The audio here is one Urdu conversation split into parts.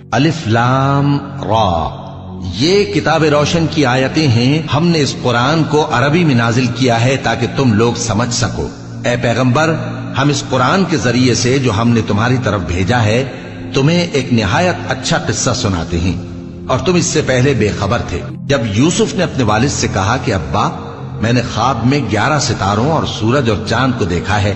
الف لام را، یہ کتاب روشن کی آیتیں ہیں. ہم نے اس قرآن کو عربی میں نازل کیا ہے تاکہ تم لوگ سمجھ سکو. اے پیغمبر، ہم اس قرآن کے ذریعے سے جو ہم نے تمہاری طرف بھیجا ہے تمہیں ایک نہایت اچھا قصہ سناتے ہیں، اور تم اس سے پہلے بے خبر تھے. جب یوسف نے اپنے والد سے کہا کہ ابا، میں نے خواب میں 11 ستاروں اور سورج اور چاند کو دیکھا ہے،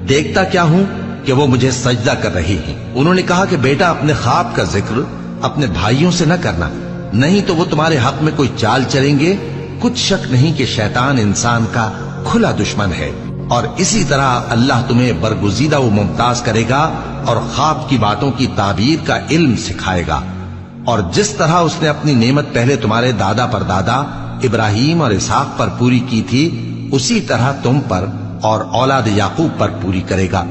دیکھتا کیا ہوں کہ وہ مجھے سجدہ کر رہی ہیں. انہوں نے کہا کہ بیٹا، اپنے خواب کا ذکر اپنے بھائیوں سے نہ کرنا، نہیں تو وہ تمہارے حق میں کوئی چال چلیں گے. کچھ شک نہیں کہ شیطان انسان کا کھلا دشمن ہے، اور اسی طرح اللہ تمہیں برگزیدہ و ممتاز کرے گا اور خواب کی باتوں کی تعبیر کا علم سکھائے گا. اور جس طرح اس نے اپنی نعمت پہلے تمہارے دادا پر دادا ابراہیم اور اسحاق پر پوری کی تھی، اسی طرح تم پر اور اولاد یعقوب پر پوری کرے گا.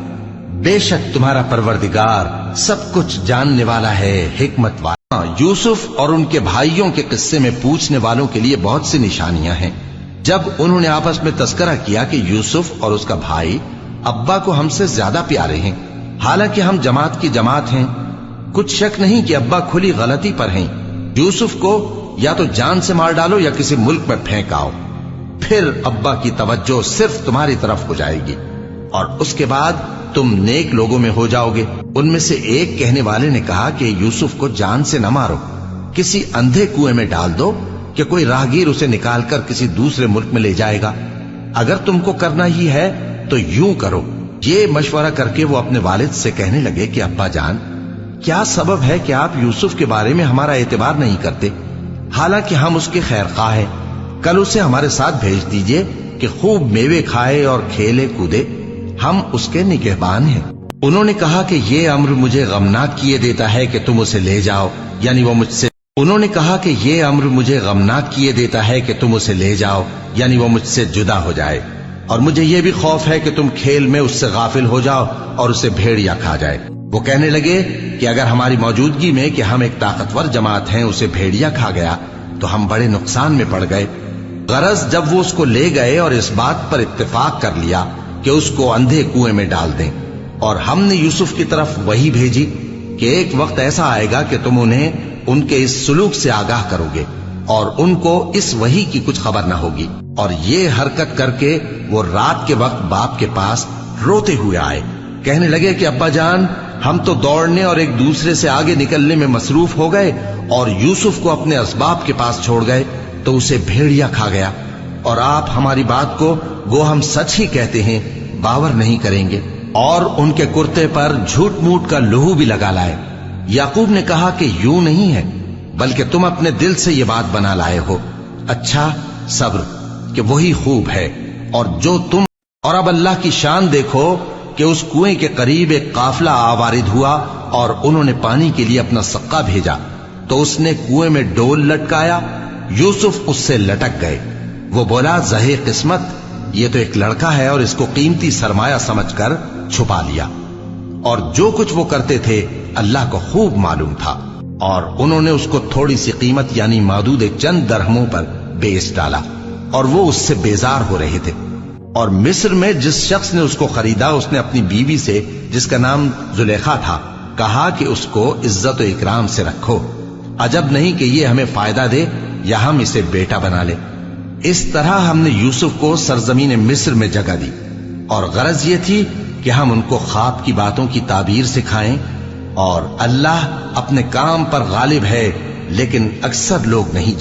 بے شک تمہارا پروردگار سب کچھ جاننے والا ہے، حکمت والا. یوسف اور ان کے بھائیوں کے قصے میں پوچھنے والوں کے لیے بہت سی نشانیاں ہیں. جب انہوں نے آپس میں تذکرہ کیا کہ یوسف اور اس کا بھائی ابا کو ہم سے زیادہ پیارے ہیں، حالانکہ ہم جماعت کی جماعت ہیں، کچھ شک نہیں کہ ابا کھلی غلطی پر ہیں. یوسف کو یا تو جان سے مار ڈالو یا کسی ملک میں پھینک آؤ، پھر ابا کی توجہ صرف تمہاری طرف ہو جائے گی، اور اس کے بعد تم نیک لوگوں میں ہو جاؤ گے. ان میں سے ایک کہنے والے نے کہا کہ یوسف کو جان سے نہ مارو، کسی اندھے کنویں میں ڈال دو کہ کوئی راہگیر اسے نکال کر کسی دوسرے ملک میں لے جائے گا. اگر تم کو کرنا ہی ہے تو یوں کرو. یہ مشورہ کر کے وہ اپنے والد سے کہنے لگے کہ ابا جان، کیا سبب ہے کہ آپ یوسف کے بارے میں ہمارا اعتبار نہیں کرتے؟ حالانکہ ہم اس کے خیر خواہ ہیں. کل اسے ہمارے ساتھ بھیج دیجئے کہ خوب میوے کھائے اور کھیلے کودے، ہم اس کے نگہبان ہیں. انہوں نے کہا کہ یہ امر مجھے غمناک کیے دیتا ہے کہ تم اسے لے جاؤ، یعنی وہ مجھ سے مجھ سے جدا ہو جائے، اور مجھے یہ بھی خوف ہے کہ تم کھیل میں اس سے غافل ہو جاؤ اور اسے بھیڑیا کھا جائے. وہ کہنے لگے کہ اگر ہماری موجودگی میں کہ ہم ایک طاقتور جماعت ہیں اسے بھیڑیا کھا گیا تو ہم بڑے نقصان میں پڑ گئے. غرض جب وہ اس کو لے گئے اور اس بات پر اتفاق کر لیا کہ اس کو اندھے کنویں میں ڈال دیں، اور ہم نے یوسف کی طرف وحی بھیجی کہ ایک وقت ایسا آئے گا کہ تم انہیں ان کے اس سلوک سے آگاہ کرو گے، اور ان کو اس وحی کی کچھ خبر نہ ہوگی. اور یہ حرکت کر کے وہ رات کے وقت باپ کے پاس روتے ہوئے آئے. کہنے لگے کہ ابا جان، ہم تو دوڑنے اور ایک دوسرے سے آگے نکلنے میں مصروف ہو گئے اور یوسف کو اپنے اسباب کے پاس چھوڑ گئے تو اسے بھیڑیا کھا گیا، اور آپ ہماری بات کو گو ہم سچ ہی کہتے ہیں باور نہیں کریں گے. اور ان کے کرتے پر جھوٹ موٹ کا لہو بھی لگا لائے. یعقوب نے کہا کہ یوں نہیں ہے، بلکہ تم اپنے دل سے یہ بات بنا لائے ہو. اچھا، صبر کہ وہی خوب ہے. اور جو تم اور اب اللہ کی شان دیکھو کہ اس کنویں کے قریب ایک قافلہ آوارد ہوا اور انہوں نے پانی کے لیے اپنا سقا بھیجا تو اس نے کنویں میں ڈول لٹکایا. یوسف اس سے لٹک گئے. وہ بولا، زہے قسمت، یہ تو ایک لڑکا ہے، اور اس کو قیمتی سرمایہ سمجھ کر چھپا لیا. اور جو کچھ وہ کرتے تھے اللہ کو خوب معلوم تھا، اور انہوں نے اس کو تھوڑی سی قیمت یعنی معدود چند درہموں پر بیچ ڈالا، اور وہ اس سے بیزار ہو رہے تھے. اور مصر میں جس شخص نے اس کو خریدا اس نے اپنی بیوی سے جس کا نام زلیخا تھا کہا کہ اس کو عزت و اکرام سے رکھو، عجب نہیں کہ یہ ہمیں فائدہ دے یا ہم اسے بیٹا بنا لے. اس طرح ہم نے یوسف کو سرزمین مصر میں جگہ دی، اور غرض یہ تھی کہ ہم ان کو خواب کی باتوں کی تعبیر سکھائیں. اور اللہ اپنے کام پر غالب ہے، لیکن اکثر لوگ نہیں